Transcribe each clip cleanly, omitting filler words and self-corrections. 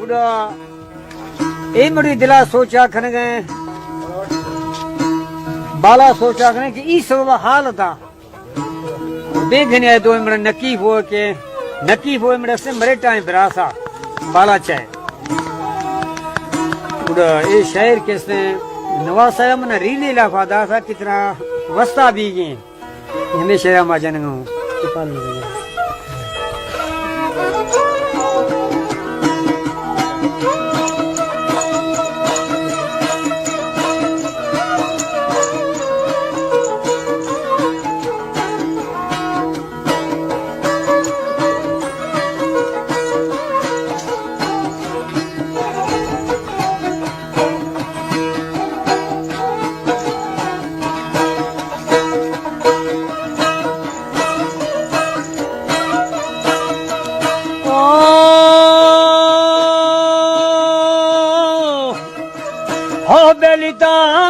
उड़ा ए मरी दिला सोचा खन गए बाला सोचा खने कि ई सब हाल था देखने दो मेरा नकी हो मेरे से मरे टाइम बरासा बाला चाहे उड़ा ए शहर किसने नवाज साहब ने रीले लाफादा था कितना वस्ता भी गए हमेशा माजन गो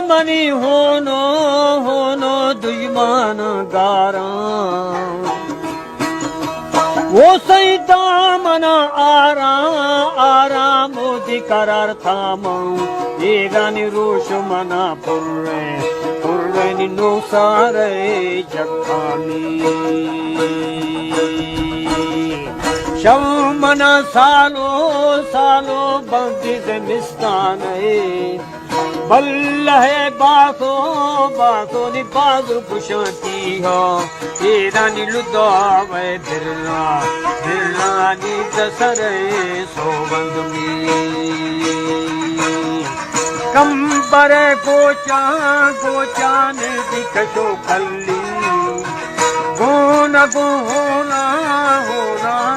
मनी होनो दुश्मन गारा वो सही दामना आराम मोदी करार थामा ये गानी रोश मना पुर्रे नो सारे जखानी शव मना सालो बंदी से मिस्तान बल्ला है बासो नि बाजू पुशाती हो तेरा नी लुदा वे बिरला नी दसरे सोबंद में कंबरे गोचा ने दिखशो खल्ली होना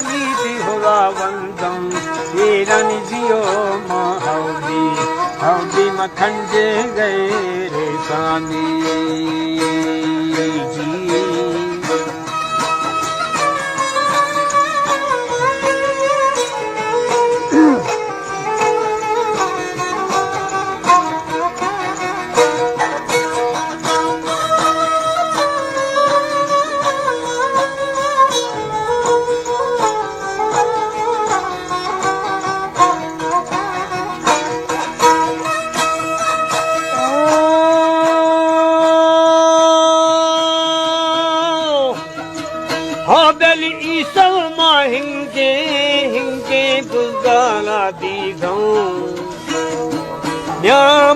नीति होला वंदम तेरा नी जियो महावी हौदी मखंजे गए रे सानी जी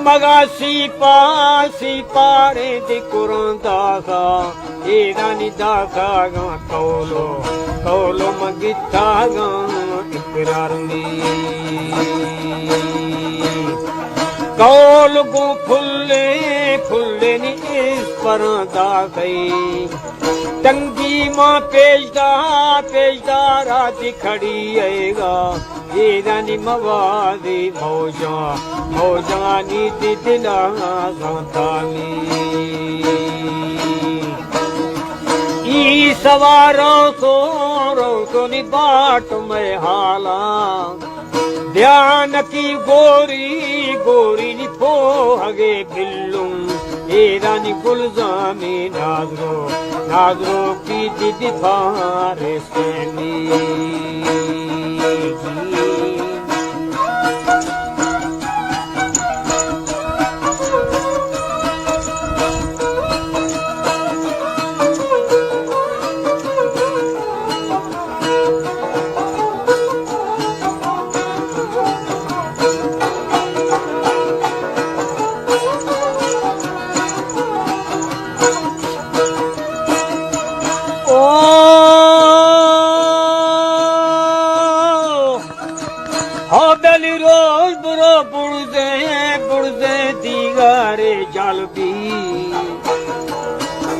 मगा सीपा रे दिकुरं दासा एरानी दासा गा कौलो मगिता गा इकरार में कौल को फुल्ले नी इस पर दासई टंगी माँ पेशदा राती खड़ी आएगा ये रानी मवादी मौजा नीति दिला संतानी ई सवारों तो नी बाट में हाला ध्यान की गोरी नी पोहगे बिल्लू ये रानी गुलजामी नाजरो की दीदी थारे सेनी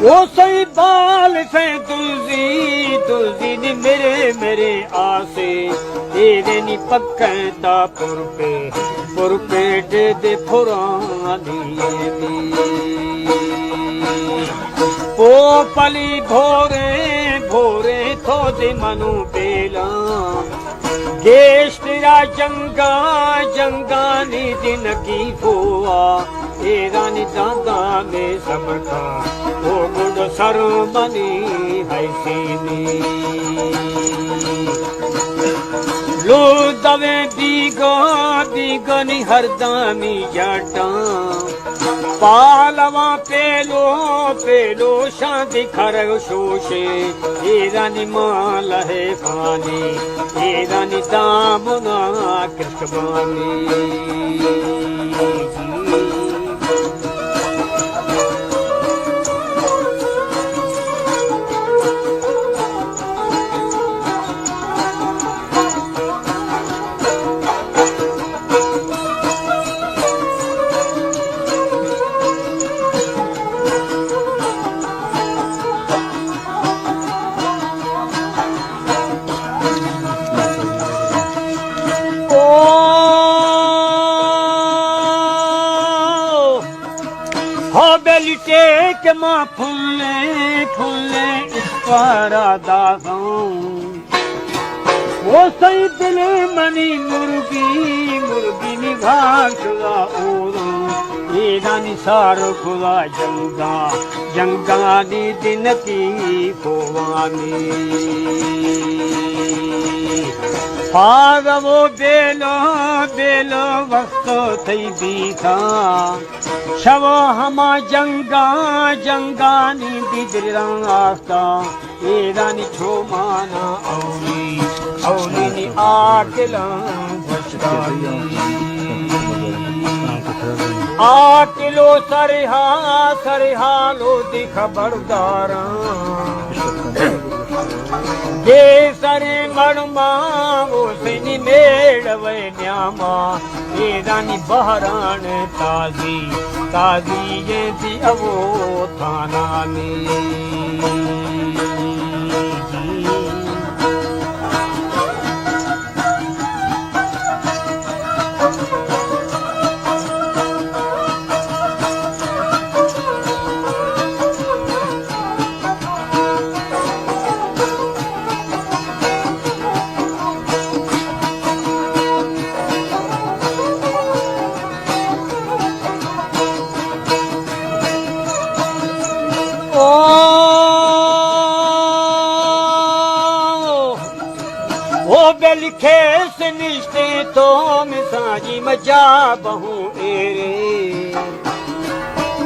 वो सही बाल से तुलसी नी मेरे आसे तेरे नी पक्का पुरपे दे पुरानी ओ पली भोरे थो दे मनु बेला गेश तेरा जंगा नी दिन की फोआ तेरा नी दादा में समका ओ गुड सरमनी है सीनी लो दवे बीगो बीगनी हरदमी जटा पालवा पेलो पेलो शांति खरग शोषे एरानी माल है पानी एरानी दामुना कृष्णवानी के माँ फूले फूले इस पारा दासों वो सही दिल मनी मुर्गी मुर्गी निभाग खुदा ओरो ये दानी सारो खुदा जंगा जंगा दी दिन की पोवानी वो बेलो बेलो वक्त थई बीता शवो हमा जंगा जंगा नी बिजरंग आस्ता एरानी छो माना औली औली नी आकला भशकानी आकिलो सरहा सरहा लो दी खबरदारा ये सरे मणमा वो सिनी मेड़वे न्यामा ये रानी बहरान ताजी ताजी ये दी अवो थाना में लिखे से निश्ते तो मिसाजी मजा बहु एरे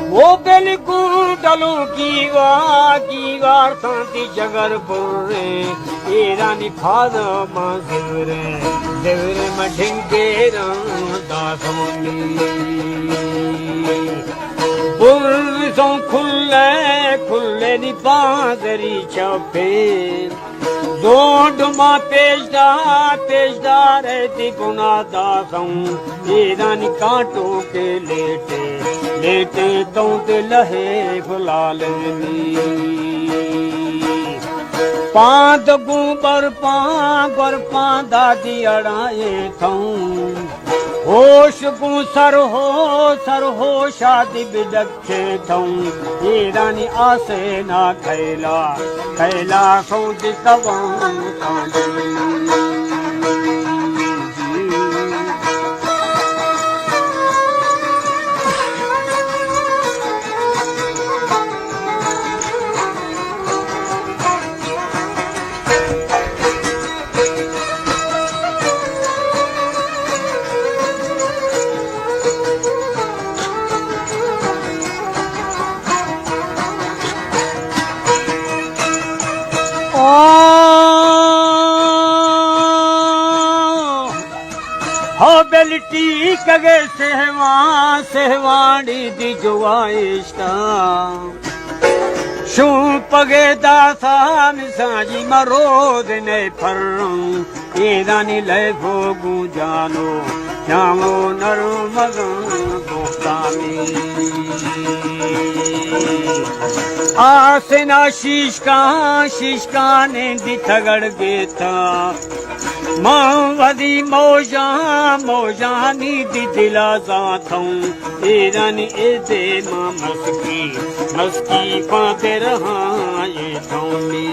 वो बिल्कुल डलू की वार सांती जगर बुरे एरानी फाद मां जिवरे जिवरे मढिंगे दासोनी बुर्सों खुले खुले नी बादरी चपे दोड मां पेशदार दी गुना दासों एरानी कांटो के लेटे लेटे तो ते लहे फुलाल पांद गुबर पा दादी अड़ाए थऊं होश गु सर हो शादी बिदखे थऊं एरानी आसे ना खैला खैला सौद कवां बेलटी कगे सहवाड़ी दी जुआइश्ता शू पगे दासा मिसाजी मरोद ने फर्रं एदानी लय भोगू जानो जामो नरु मगन दोस्तानी आसना शीशका ने दी थगड़ गेता मां वदी मौजा नी दी दिला जाथूं एरानी एदे मां मस्की पाते रहा ये थौनी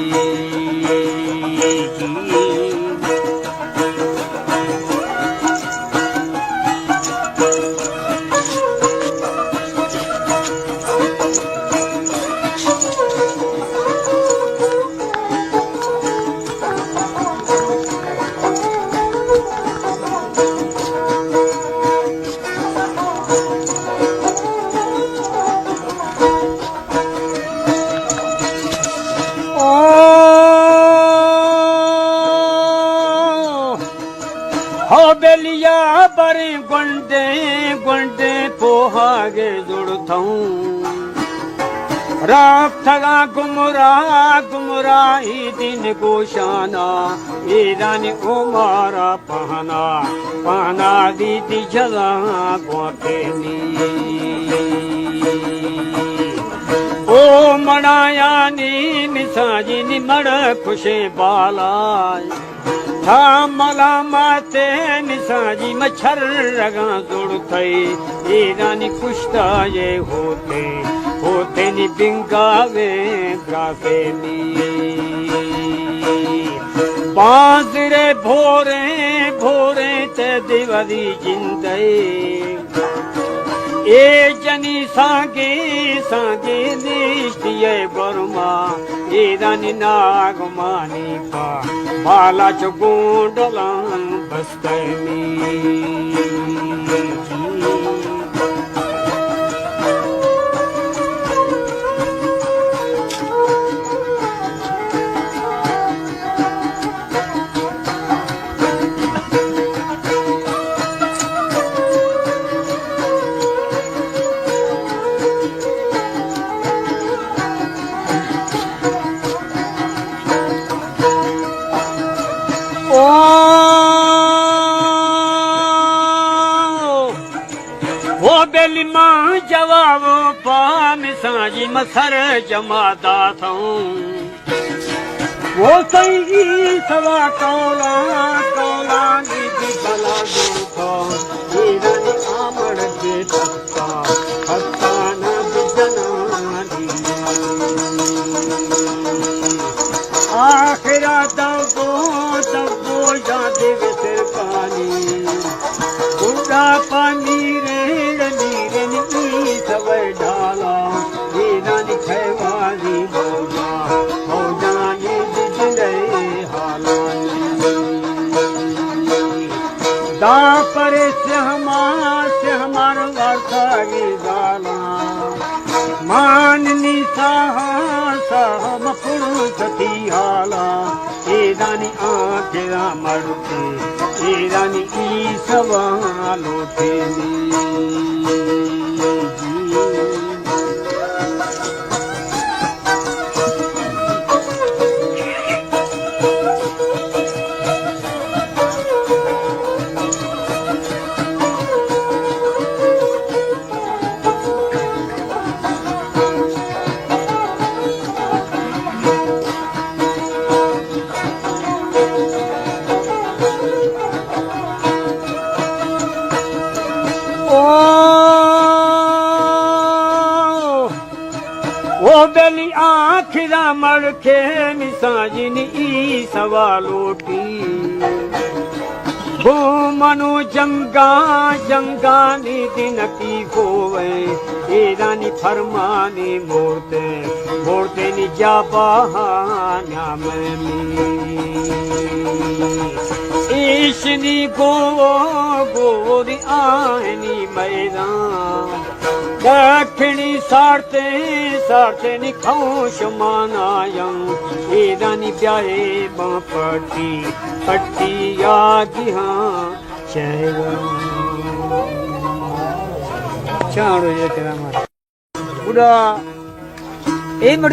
हो बेलिया बरे गुंडे गुंडे पोहागे जुड़थऊं रात थगा गुमराही दिन गोशाना ईरानी उमारा पहना दीदी जला गोतेनी ओ मनाया नी निसाजी नी मड़ खुशे बालाय था मला माते निसाजी मच्छर रगा जुड़ थई ईरानी खुशता ये होते नी बिंगावे ग्रासे नी बांसरे भोरे ते दिवाली जिंदे ए जनी सांगे निष्ठिये बर्मा ईरानी नागमानी पा बाला चुगुंडला बस्तनी वो बेली मां जवाब पा मिसाजी मसर जमादा थऊं वो सही सवा कौला नीति भला दूखो ईरानी आमड़ के हस्ता न बिजनानी आखिरा दबो जाते विसर पानी उड़ा पानी नीरे नी सवै ढाला ईरानी खैवाली बोला हो जाने बिजले हालानी दा परे से हमार वार्तागी गाला माननी साहम पुरुषती हाला ईरानी आखिरा मरते ईरानी ई सवालो तेनी वो बेली आखिरा मड़के मिसाजी नी ई सवालोटी वो मनो जंगा नी दिन की होवे ईरानी फरमानी मोरते नी जा बहाना में ईशनी गोरी आनी मैदान दक्षिणी सारते निखाऊं शमानायं ईरानी ब्याहे पट्टी यादी हाँ चारो ये तेरा मार बुढ़ा ए मरी